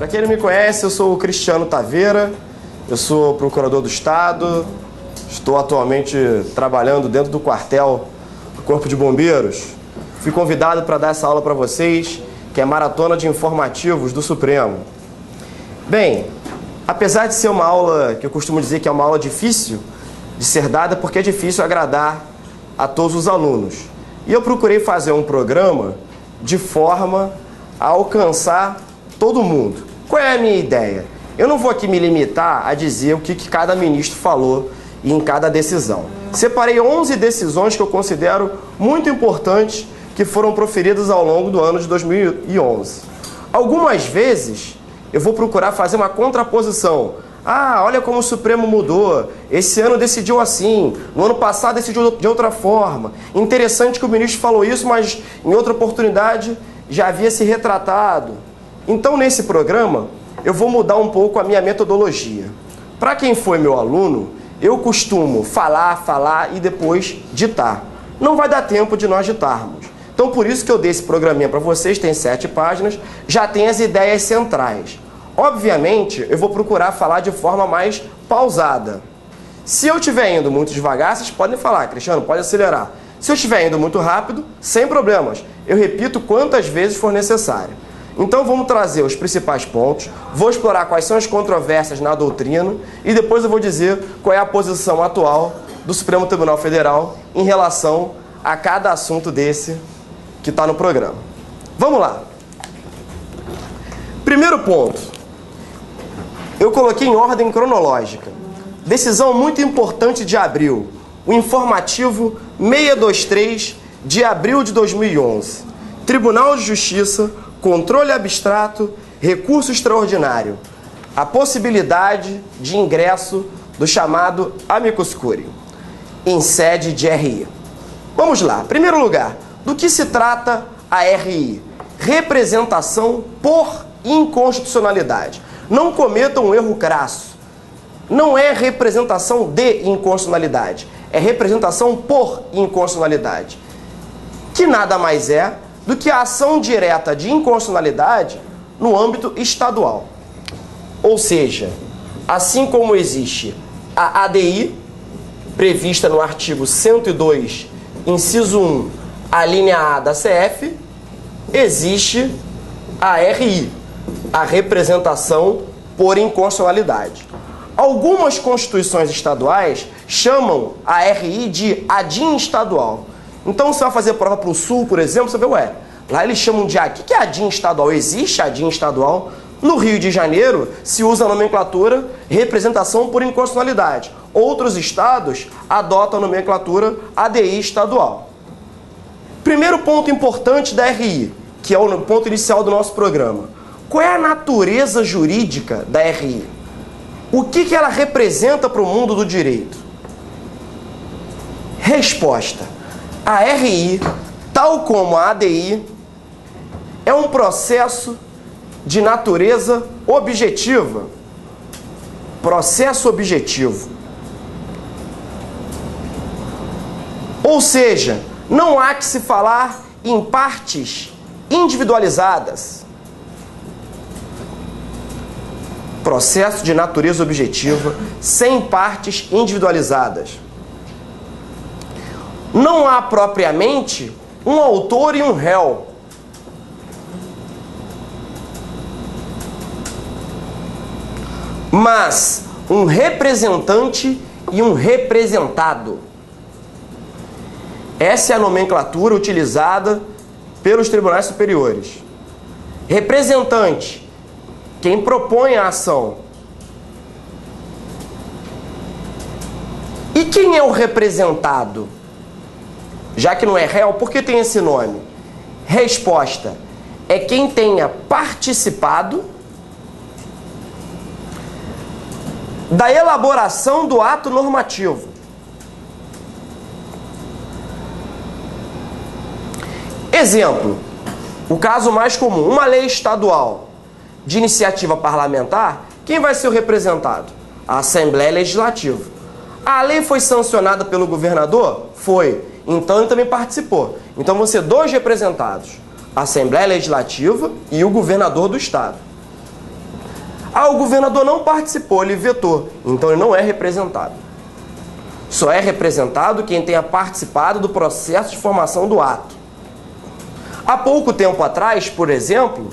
para quem não me conhece, eu sou o Cristiano Taveira, eu sou procurador do Estado, estou atualmente trabalhando dentro do quartel do Corpo de Bombeiros. Fui convidado para dar essa aula para vocês, que é a Maratona de Informativos do Supremo. Bem, apesar de ser uma aula que eu costumo dizer que é uma aula difícil de ser dada, porque é difícil agradar a todos os alunos. E eu procurei fazer um programa de forma a alcançar todo mundo. Qual é a minha ideia? Eu não vou aqui me limitar a dizer o que cada ministro falou em cada decisão. Separei 11 decisões que eu considero muito importantes que foram proferidas ao longo do ano de 2011. Algumas vezes eu vou procurar fazer uma contraposição. Ah, olha como o Supremo mudou, esse ano decidiu assim, no ano passado decidiu de outra forma. Interessante que o ministro falou isso, mas em outra oportunidade já havia se retratado. Então, nesse programa, eu vou mudar um pouco a minha metodologia. Para quem foi meu aluno, eu costumo falar e depois ditar. Não vai dar tempo de nós ditarmos. Então, por isso que eu dei esse programinha para vocês, tem 7 páginas, já tem as ideias centrais. Obviamente, eu vou procurar falar de forma mais pausada. Se eu estiver indo muito devagar, vocês podem falar, Cristiano, pode acelerar. Se eu estiver indo muito rápido, sem problemas. Eu repito quantas vezes for necessário. Então vamos trazer os principais pontos, vou explorar quais são as controvérsias na doutrina e depois eu vou dizer qual é a posição atual do Supremo Tribunal Federal em relação a cada assunto desse que está no programa. Vamos lá. Primeiro ponto. Eu coloquei em ordem cronológica. Decisão muito importante de abril. O informativo 623 de abril de 2011. Tribunal de Justiça, controle abstrato, recurso extraordinário. A possibilidade de ingresso do chamado amicus curiae em sede de RI. Vamos lá. Primeiro lugar, do que se trata a RI? Representação por inconstitucionalidade. Não cometam um erro crasso. Não é representação de inconstitucionalidade. É representação por inconstitucionalidade. Que nada mais é do que a ação direta de inconstitucionalidade no âmbito estadual. Ou seja, assim como existe a ADI, prevista no artigo 102, inciso 1, a linha A da CF, existe a RI, a representação por inconstitucionalidade. Algumas constituições estaduais chamam a RI de ADIM estadual. Então você vai fazer prova para o Sul, por exemplo, você vê, ué, lá eles chamam de ADIM. O que é ADIM estadual? Existe ADIM estadual? No Rio de Janeiro se usa a nomenclatura representação por inconstitucionalidade. Outros estados adotam a nomenclatura ADI estadual. Primeiro ponto importante da RI, que é o ponto inicial do nosso programa. Qual é a natureza jurídica da RI? O que ela representa para o mundo do direito? Resposta. A RI, tal como a ADI, é um processo de natureza objetiva. Processo objetivo. Ou seja, não há que se falar em partes individualizadas. Processo de natureza objetiva, sem partes individualizadas. Não há propriamente um autor e um réu. Mas um representante e um representado. Essa é a nomenclatura utilizada pelos tribunais superiores. Representante, quem propõe a ação. E quem é o representado? Já que não é réu, por que tem esse nome? Resposta. É quem tenha participado da elaboração do ato normativo. Exemplo. O caso mais comum. Uma lei estadual de iniciativa parlamentar, quem vai ser o representado? A Assembleia Legislativa. A lei foi sancionada pelo governador? Foi. Então ele também participou. Então vão ser 2 representados. A Assembleia Legislativa e o governador do Estado. Ah, o governador não participou, ele vetou, então ele não é representado. Só é representado quem tenha participado do processo de formação do ato. Há pouco tempo atrás, por exemplo,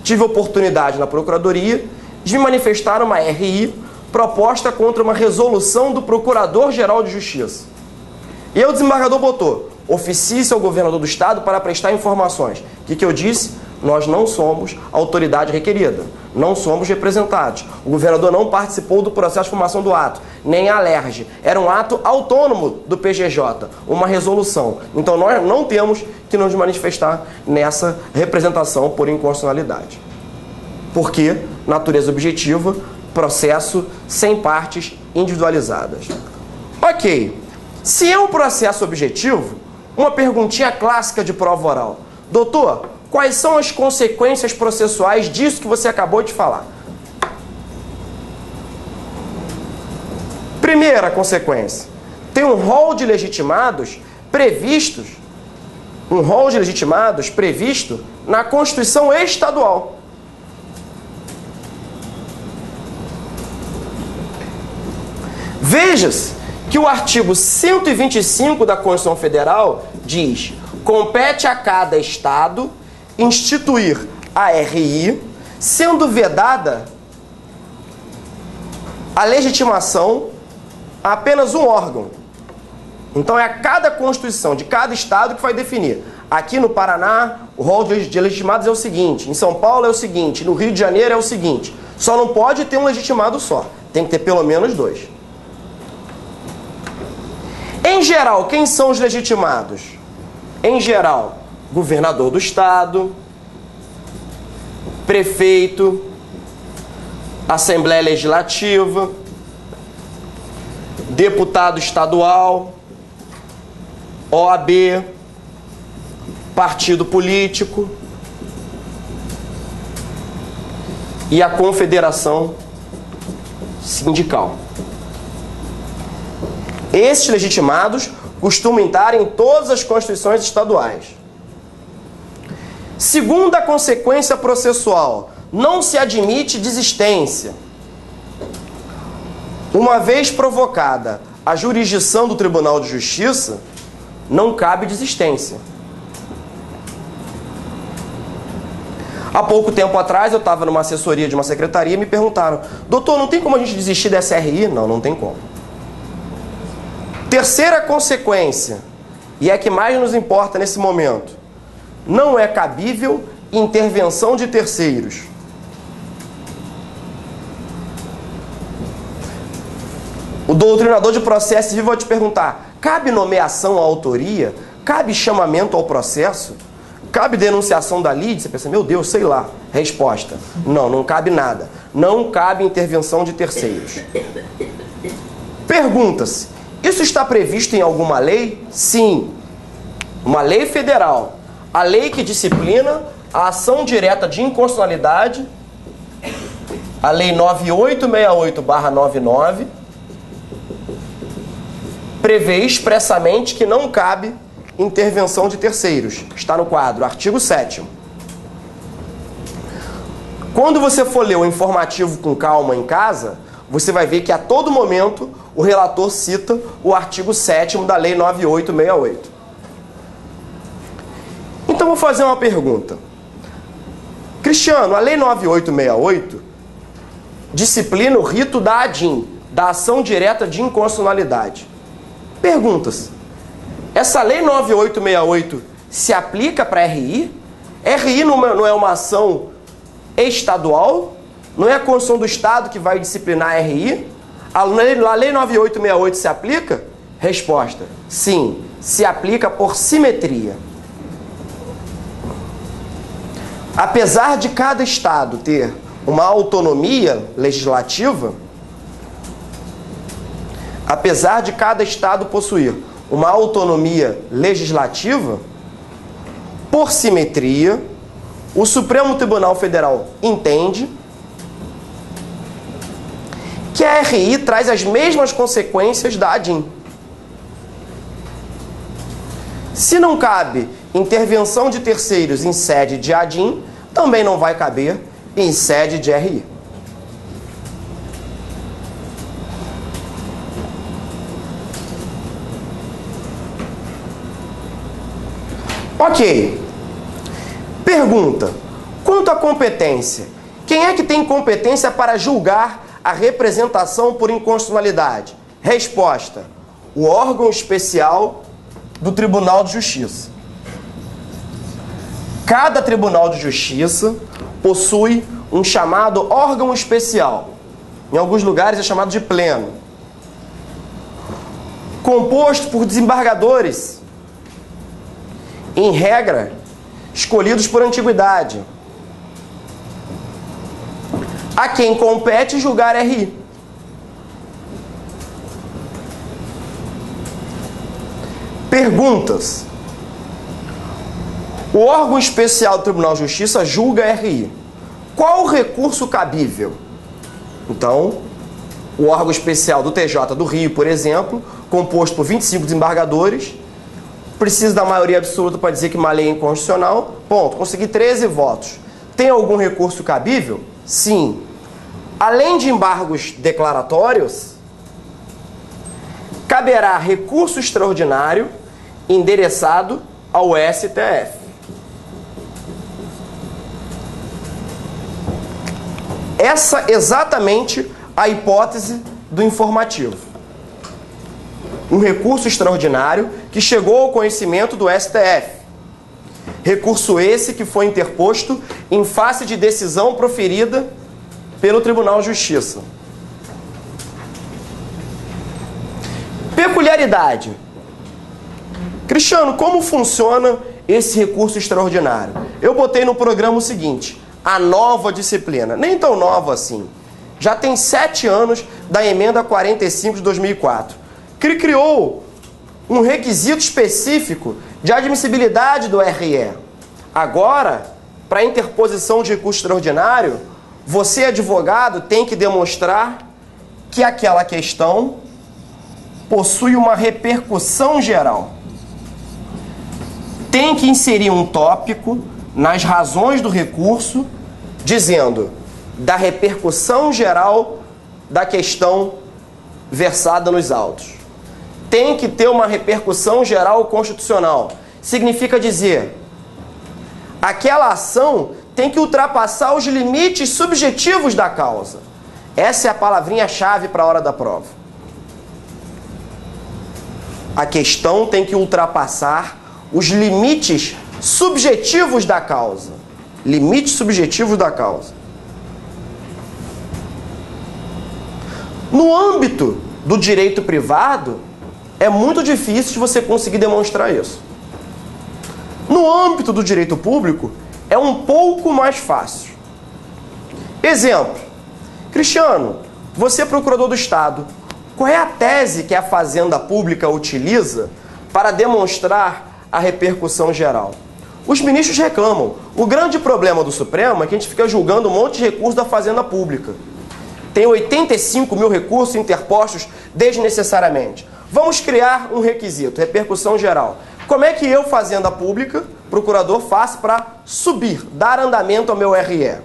tive oportunidade na Procuradoria de me manifestar uma RI proposta contra uma resolução do Procurador-Geral de Justiça. E aí o desembargador botou: oficie-se ao governador do estado para prestar informações. O que eu disse? Nós não somos autoridade requerida, não somos representados. O governador não participou do processo de formação do ato, nem a alerge. Era um ato autônomo do PGJ, uma resolução. Então nós não temos que nos manifestar nessa representação por inconstitucionalidade. Porque natureza objetiva, processo sem partes individualizadas. Ok. Se é um processo objetivo, uma perguntinha clássica de prova oral: doutor, quais são as consequências processuais disso que você acabou de falar? Primeira consequência: tem um rol de legitimados previsto na Constituição Estadual. Veja-se que o artigo 125 da Constituição Federal diz: compete a cada estado instituir a RI, sendo vedada a legitimação a apenas um órgão. Então é a cada Constituição de cada estado que vai definir. Aqui no Paraná, o rol de legitimados é o seguinte, em São Paulo é o seguinte, no Rio de Janeiro é o seguinte. Só não pode ter um legitimado só, tem que ter pelo menos dois. Em geral, quem são os legitimados? Em geral, governador do estado, prefeito, Assembleia Legislativa, deputado estadual, OAB, partido político e a confederação sindical. Esses legitimados costumam estar em todas as constituições estaduais. Segunda consequência processual: não se admite desistência. Uma vez provocada a jurisdição do Tribunal de Justiça, não cabe desistência. Há pouco tempo atrás, eu estava numa assessoria de uma secretaria e me perguntaram: doutor, não tem como a gente desistir dessa RI? Não, não tem como. Terceira consequência, e é a que mais nos importa nesse momento: não é cabível intervenção de terceiros. O doutrinador de processo civil vai te perguntar: cabe nomeação à autoria? Cabe chamamento ao processo? Cabe denunciação da lide? Você pensa: meu Deus, sei lá. Resposta: não, não cabe nada. Não cabe intervenção de terceiros. Pergunta-se: isso está previsto em alguma lei? Sim. Uma lei federal. A lei que disciplina a ação direta de inconstitucionalidade, a Lei 9868/99, prevê expressamente que não cabe intervenção de terceiros. Está no quadro, artigo 7º. Quando você for ler o informativo com calma em casa, você vai ver que a todo momento o relator cita o artigo 7º da Lei 9868. Então vou fazer uma pergunta. Cristiano, a Lei 9868 disciplina o rito da ADIM, da ação direta de inconstitucionalidade. Pergunta-se: essa Lei 9868 se aplica para RI? RI não é uma ação estadual? Não é a Constituição do Estado que vai disciplinar a RI? A Lei 9868 se aplica? Resposta: sim, se aplica por simetria. Apesar de cada estado ter uma autonomia legislativa, apesar de cada estado possuir uma autonomia legislativa, por simetria, o Supremo Tribunal Federal entende que a RI traz as mesmas consequências da ADIM. Se não cabe intervenção de terceiros em sede de ADIM, também não vai caber em sede de RI. Ok. Pergunta. Quanto à competência, quem é que tem competência para julgar a representação por inconstitucionalidade? Resposta. O órgão especial do Tribunal de Justiça. Cada Tribunal de Justiça possui um chamado órgão especial. Em alguns lugares é chamado de pleno. Composto por desembargadores, em regra, escolhidos por antiguidade, a quem compete julgar RI. Perguntas. O órgão especial do Tribunal de Justiça julga RI. Qual o recurso cabível? Então, o órgão especial do TJ do Rio, por exemplo, composto por 25 desembargadores, precisa da maioria absoluta para dizer que uma lei é inconstitucional. Ponto. Consegui 13 votos. Tem algum recurso cabível? Sim. Além de embargos declaratórios, caberá recurso extraordinário endereçado ao STF. Essa é exatamente a hipótese do informativo. Um recurso extraordinário que chegou ao conhecimento do STF. Recurso esse que foi interposto em face de decisão proferida pelo Tribunal de Justiça. Peculiaridade. Cristiano, como funciona esse recurso extraordinário? Eu botei no programa o seguinte: a nova disciplina. Nem tão nova assim. Já tem 7 anos da emenda 45 de 2004. Que criou um requisito específico de admissibilidade do RE. Agora, para interposição de recurso extraordinário, você, advogado, tem que demonstrar que aquela questão possui uma repercussão geral. Tem que inserir um tópico nas razões do recurso, dizendo da repercussão geral da questão versada nos autos. Tem que ter uma repercussão geral constitucional. Significa dizer, aquela ação tem que ultrapassar os limites subjetivos da causa. Essa é a palavrinha-chave para a hora da prova. A questão tem que ultrapassar os limites subjetivos da causa. Limites subjetivos da causa. No âmbito do direito privado, é muito difícil de você conseguir demonstrar isso. No âmbito do direito público, é um pouco mais fácil. Exemplo. Cristiano, você é procurador do Estado. Qual é a tese que a Fazenda Pública utiliza para demonstrar a repercussão geral? Os ministros reclamam. O grande problema do Supremo é que a gente fica julgando um monte de recursos da Fazenda Pública. Tem 85 mil recursos interpostos desnecessariamente. Vamos criar um requisito, repercussão geral. Como é que eu, Fazenda Pública, procurador, faço para subir, dar andamento ao meu RE?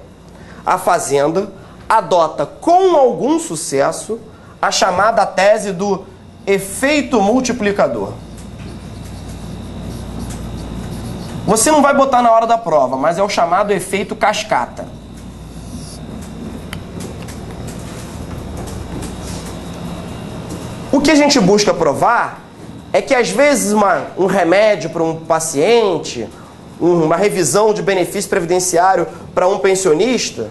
A Fazenda adota com algum sucesso a chamada tese do efeito multiplicador. Você não vai botar na hora da prova, mas é o chamado efeito cascata. O que a gente busca provar é que, às vezes, um remédio para um paciente, uma revisão de benefício previdenciário para um pensionista,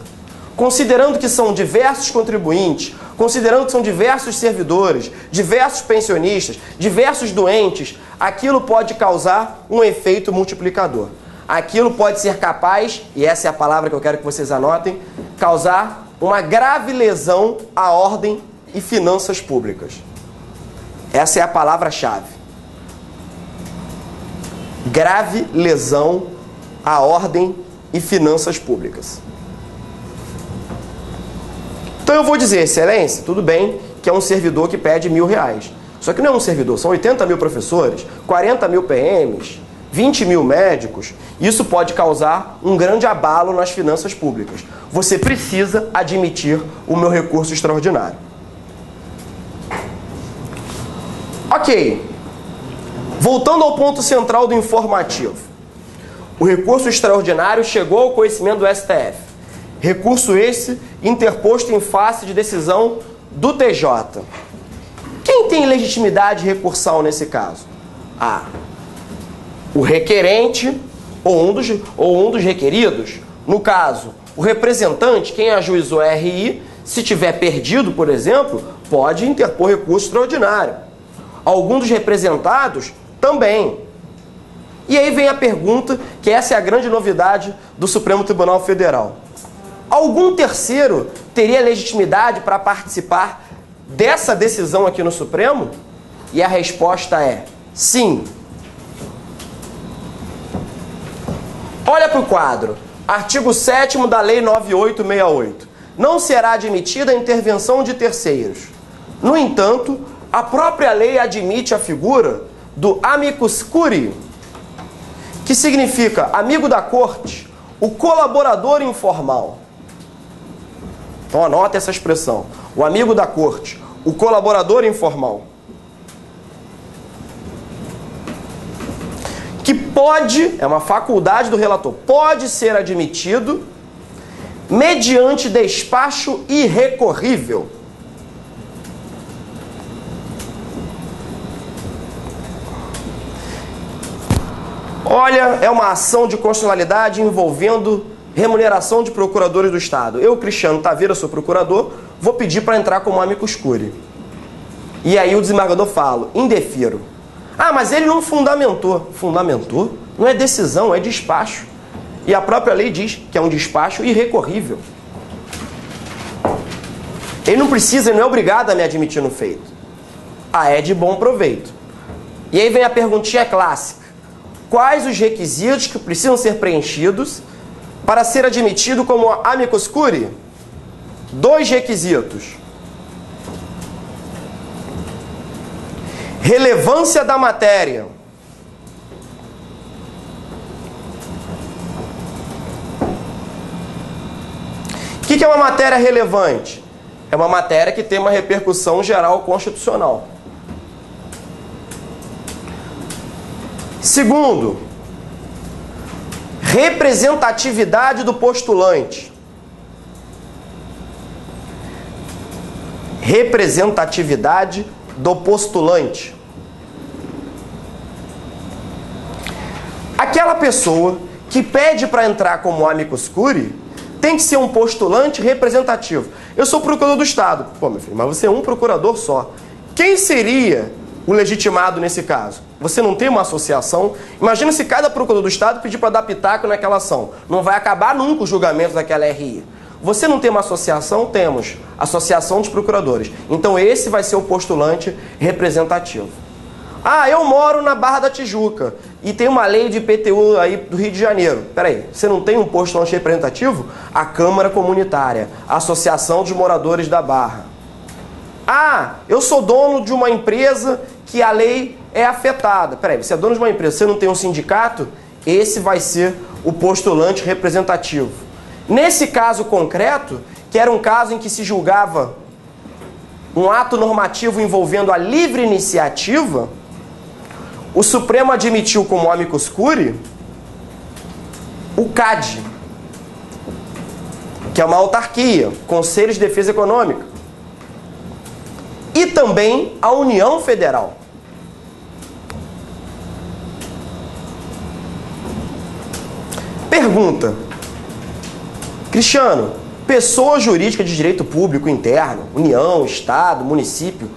considerando que são diversos contribuintes, considerando que são diversos servidores, diversos pensionistas, diversos doentes, aquilo pode causar um efeito multiplicador. Aquilo pode ser capaz, e essa é a palavra que eu quero que vocês anotem, causar uma grave lesão à ordem e finanças públicas. Essa é a palavra-chave. Grave lesão à ordem e finanças públicas. Então eu vou dizer, excelência, tudo bem que é um servidor que pede R$1.000. Só que não é um servidor, são 80 mil professores, 40 mil PMs, 20 mil médicos. Isso pode causar um grande abalo nas finanças públicas. Você precisa admitir o meu recurso extraordinário. Ok. Voltando ao ponto central do informativo. O recurso extraordinário chegou ao conhecimento do STF. Recurso esse interposto em face de decisão do TJ. Quem tem legitimidade recursal nesse caso? A. O requerente ou um dos requeridos. No caso, o representante, quem ajuizou a RI, se tiver perdido, por exemplo, pode interpor recurso extraordinário. Algum dos representados também. E aí vem a pergunta, que essa é a grande novidade do Supremo Tribunal Federal. Algum terceiro teria legitimidade para participar dessa decisão aqui no Supremo? E a resposta é sim. Olha para o quadro. Artigo 7º da Lei 9868. Não será admitida a intervenção de terceiros. No entanto, a própria lei admite a figura do amicus curiae, que significa amigo da corte, o colaborador informal. Então anota essa expressão. O amigo da corte, o colaborador informal. Que pode, é uma faculdade do relator, pode ser admitido mediante despacho irrecorrível. Olha, é uma ação de constitucionalidade envolvendo remuneração de procuradores do Estado. Eu, Cristiano Taveira, sou procurador, vou pedir para entrar como amicus curiae. E aí o desembargador fala, indefiro. Ah, mas ele não fundamentou. Fundamentou? Não é decisão, é despacho. E a própria lei diz que é um despacho irrecorrível. Ele não precisa, ele não é obrigado a me admitir no feito. Ah, é de bom proveito. E aí vem a perguntinha clássica. Quais os requisitos que precisam ser preenchidos para ser admitido como amicus curiae? 2 requisitos. Relevância da matéria. O que é uma matéria relevante? É uma matéria que tem uma repercussão geral constitucional. Segundo, representatividade do postulante. Representatividade do postulante. Aquela pessoa que pede para entrar como amicus curiae tem que ser um postulante representativo. Eu sou procurador do Estado. Pô, meu filho, mas você é um procurador só. Quem seria o legitimado nesse caso? Você não tem uma associação? Imagina se cada procurador do Estado pedir para dar pitaco naquela ação. Não vai acabar nunca o julgamento daquela RI. Você não tem uma associação? Temos. Associação dos Procuradores. Então esse vai ser o postulante representativo. Ah, eu moro na Barra da Tijuca e tem uma lei de IPTU aí do Rio de Janeiro. Peraí, você não tem um postulante representativo? A Câmara Comunitária, a Associação dos Moradores da Barra. Ah, eu sou dono de uma empresa que a lei é afetada. Peraí, você é dono de uma empresa, você não tem um sindicato? Esse vai ser o postulante representativo. Nesse caso concreto, que era um caso em que se julgava um ato normativo envolvendo a livre iniciativa, o Supremo admitiu como amicus curiae o CAD, que é uma autarquia, Conselho de Defesa Econômica, e também a União Federal. Pergunta: Cristiano, pessoa jurídica de direito público interno, União, Estado, município,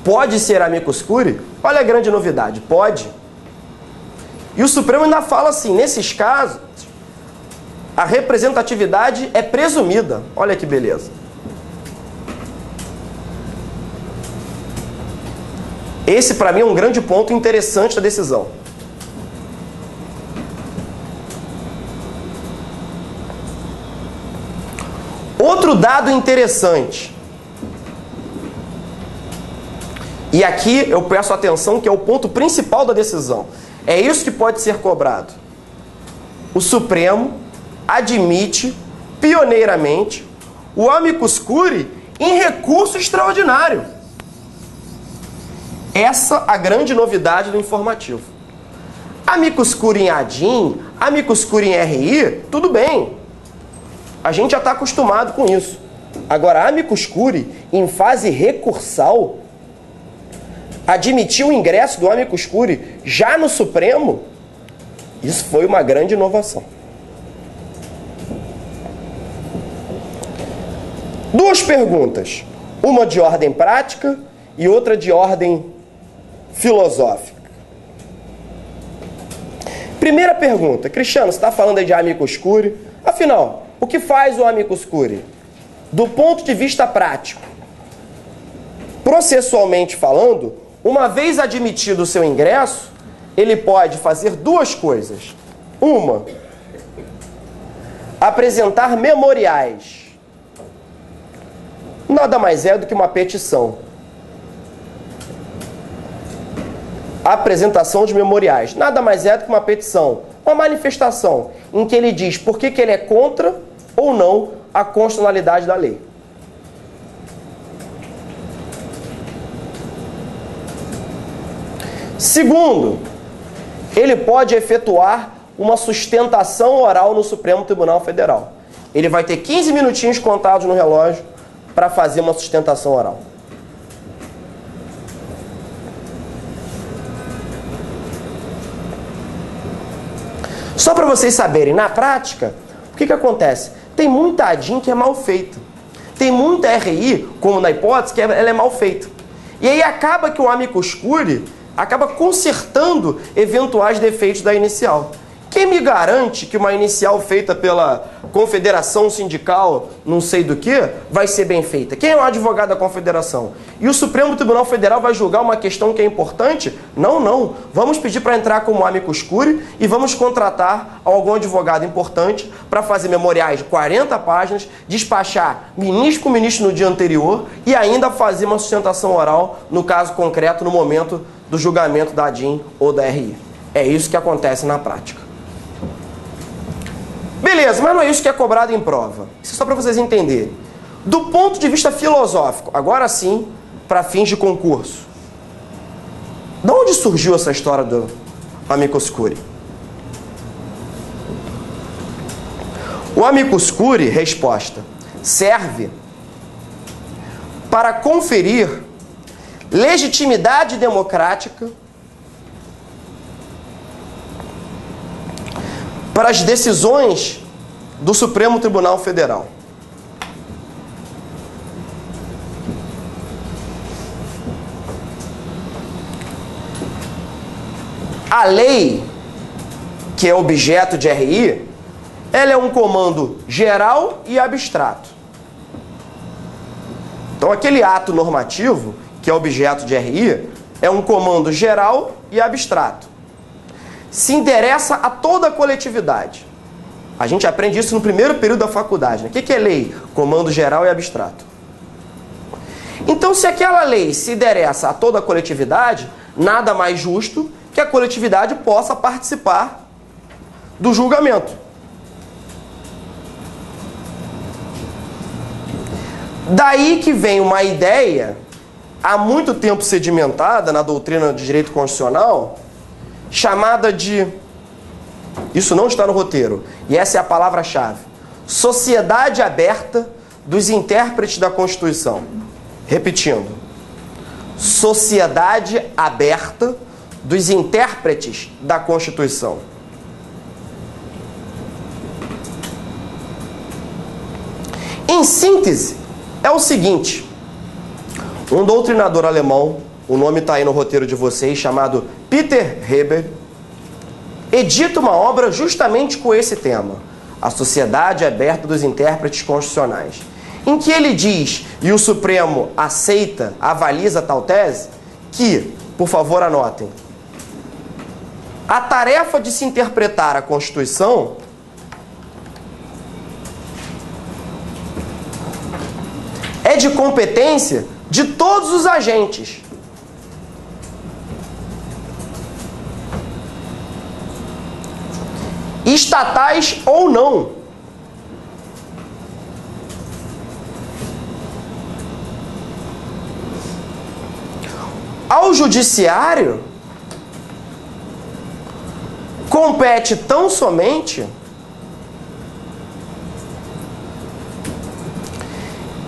pode ser amicus curiae? Olha a grande novidade, pode. E o Supremo ainda fala assim, nesses casos, a representatividade é presumida. Olha que beleza. Esse, para mim, é um grande ponto interessante da decisão. Outro dado interessante. E aqui eu peço atenção, que é o ponto principal da decisão. É isso que pode ser cobrado. O Supremo admite, pioneiramente, o amicus curiae em recurso extraordinário. Essa a grande novidade do informativo. Amicus curiae em ADIM, amicus curiae em RI, tudo bem. A gente já está acostumado com isso. Agora, amicus curiae em fase recursal, admitir o ingresso do amicus curiae já no Supremo, isso foi uma grande inovação. Duas perguntas, uma de ordem prática e outra de ordem filosófica. Primeira pergunta, Cristiano, você está falando aí de amicus curiae, afinal, o que faz o amicus curiae? Do ponto de vista prático, processualmente falando, uma vez admitido o seu ingresso, ele pode fazer duas coisas. Uma, apresentar memoriais. Nada mais é do que uma petição. Apresentação de memoriais. Nada mais é do que uma petição, uma manifestação, em que ele diz por que ele é contra ou não a constitucionalidade da lei. Segundo, ele pode efetuar uma sustentação oral no Supremo Tribunal Federal. Ele vai ter 15 minutinhos contados no relógio para fazer uma sustentação oral. Só para vocês saberem, na prática, o que acontece? Tem muita ADIM que é mal feita. Tem muita RI, como na hipótese, que ela é mal feita. E aí acaba que o amicus curiae acaba consertando eventuais defeitos da inicial. Quem me garante que uma inicial feita pela confederação sindical, não sei do que, vai ser bem feita? Quem é o advogado da confederação? E o Supremo Tribunal Federal vai julgar uma questão que é importante? Não, não. Vamos pedir para entrar como amicus curiae e vamos contratar algum advogado importante para fazer memoriais de 40 páginas, despachar ministro com ministro no dia anterior e ainda fazer uma sustentação oral, no caso concreto, no momento do julgamento da ADIM ou da RI. É isso que acontece na prática. Beleza, mas não é isso que é cobrado em prova. Isso é só para vocês entenderem. Do ponto de vista filosófico, agora sim, para fins de concurso. De onde surgiu essa história do amicus curiae? O amicus curiae, resposta, serve para conferir legitimidade democrática para as decisões do Supremo Tribunal Federal. A lei, que é objeto de RI, ela é um comando geral e abstrato. Então, aquele ato normativo, que é objeto de RI, é um comando geral e abstrato. Se interessa a toda a coletividade. A gente aprende isso no primeiro período da faculdade, né? O que é lei? Comando geral e abstrato. Então, se aquela lei se interessa a toda a coletividade, nada mais justo que a coletividade possa participar do julgamento. Daí que vem uma ideia, há muito tempo sedimentada na doutrina de direito constitucional, chamada de, isso não está no roteiro, e essa é a palavra-chave, sociedade aberta dos intérpretes da Constituição. Repetindo, sociedade aberta dos intérpretes da Constituição. Em síntese, é o seguinte, um doutrinador alemão, o nome está aí no roteiro de vocês, chamado Peter Heber, edita uma obra justamente com esse tema, a Sociedade Aberta dos Intérpretes Constitucionais, em que ele diz, e o Supremo aceita, avaliza tal tese, que, por favor anotem, a tarefa de se interpretar a Constituição é de competência de todos os agentes. Estatais ou não. Ao judiciário compete tão somente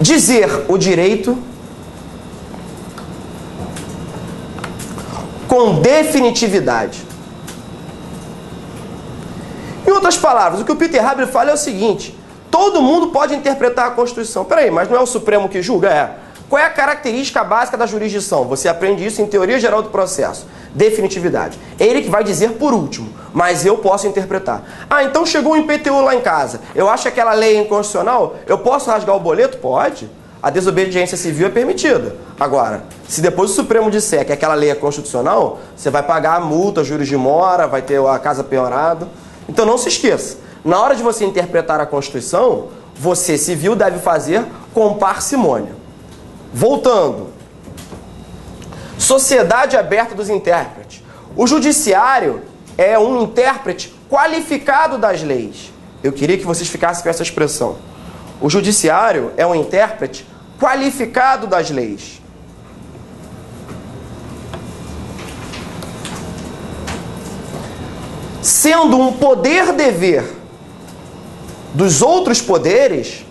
dizer o direito com definitividade. Em outras palavras, o que o Peter Haber fala é o seguinte: todo mundo pode interpretar a Constituição. Peraí, mas não é o Supremo que julga? É. Qual é a característica básica da jurisdição? Você aprende isso em Teoria Geral do Processo. Definitividade. Ele que vai dizer por último, mas eu posso interpretar. Ah, então chegou um IPTU lá em casa. Eu acho que aquela lei é inconstitucional? Eu posso rasgar o boleto? Pode. A desobediência civil é permitida. Agora, se depois o Supremo disser que aquela lei é constitucional, você vai pagar a multa, juros de mora, vai ter a casa penhorada. Então não se esqueça, na hora de você interpretar a Constituição, você, civil, deve fazer com parcimônia. Voltando. Sociedade aberta dos intérpretes. O judiciário é um intérprete qualificado das leis. Eu queria que vocês ficassem com essa expressão. O judiciário é um intérprete qualificado das leis. Sendo um poder-dever dos outros poderes,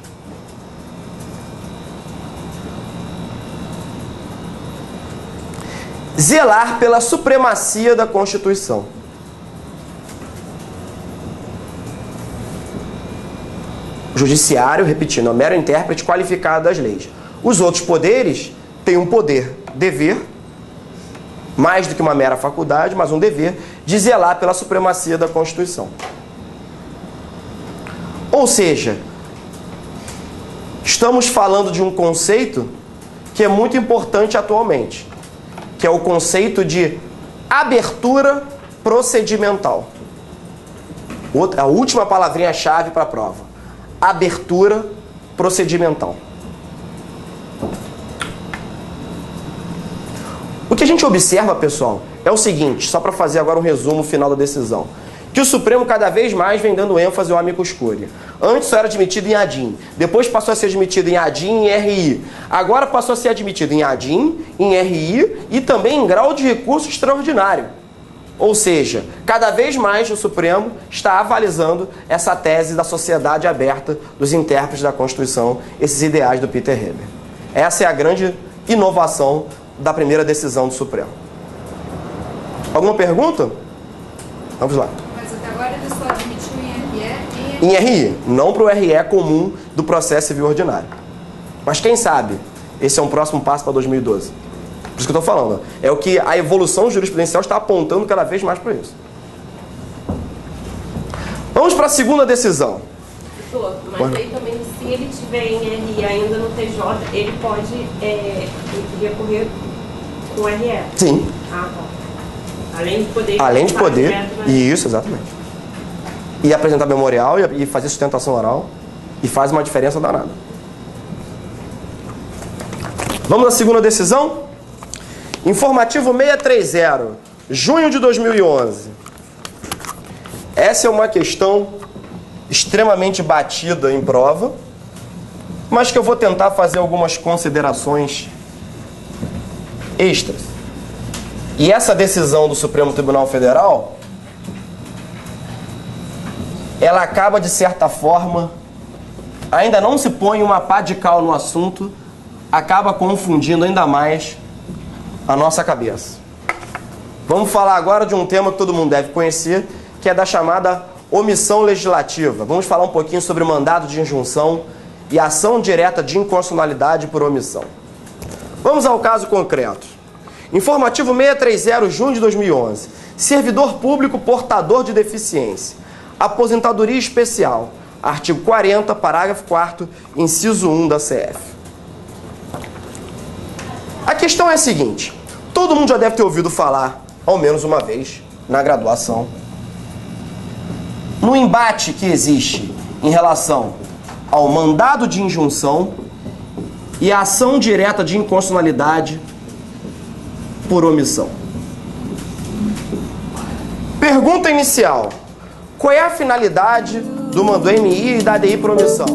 zelar pela supremacia da Constituição. O judiciário, repetindo, é um mero intérprete qualificado das leis. Os outros poderes têm um poder-dever, mais do que uma mera faculdade, mas um dever, de zelar pela supremacia da Constituição. Ou seja, estamos falando de um conceito que é muito importante atualmente, que é o conceito de abertura procedimental. A última palavrinha-chave para a prova. Abertura procedimental. O que a gente observa, pessoal, é o seguinte, só para fazer agora um resumo final da decisão, que o Supremo cada vez mais vem dando ênfase ao amicus curiae. Antes só era admitido em ADIM, depois passou a ser admitido em ADIM e em RI. Agora passou a ser admitido em ADIM, em RI e também em grau de recurso extraordinário. Ou seja, cada vez mais o Supremo está avalizando essa tese da sociedade aberta dos intérpretes da Constituição, esses ideais do Peter Haber. Essa é a grande inovação da primeira decisão do Supremo. Alguma pergunta? Vamos lá. Mas até agora ele só admitiu em RE em RI, não para o RE comum do processo civil ordinário. Mas quem sabe, esse é um próximo passo para 2012. Por isso que eu estou falando. É o que a evolução jurisprudencial está apontando cada vez mais para isso. Vamos para a segunda decisão. Mas aí também, se ele tiver em RI ainda no TJ, ele pode recorrer com RE? Sim. Ah, tá. Além de poder... Além de poder, isso, exatamente. E apresentar memorial e fazer sustentação oral. E faz uma diferença danada. Vamos à segunda decisão? Informativo 630, junho de 2011. Essa é uma questão extremamente batida em prova, mas que eu vou tentar fazer algumas considerações extras. E essa decisão do Supremo Tribunal Federal, ela acaba, de certa forma, ainda não se põe uma pá de cal no assunto, acaba confundindo ainda mais a nossa cabeça. Vamos falar agora de um tema que todo mundo deve conhecer, que é da chamada omissão legislativa. Vamos falar um pouquinho sobre o mandado de injunção e ação direta de inconstitucionalidade por omissão. Vamos ao caso concreto. Informativo 630, junho de 2011. Servidor público portador de deficiência. Aposentadoria especial. Artigo 40, parágrafo 4º, inciso 1 da CF. A questão é a seguinte. Todo mundo já deve ter ouvido falar, ao menos uma vez, na graduação, no embate que existe em relação ao mandado de injunção e a ação direta de inconstitucionalidade por omissão. Pergunta inicial. Qual é a finalidade do MI e da ADI por omissão?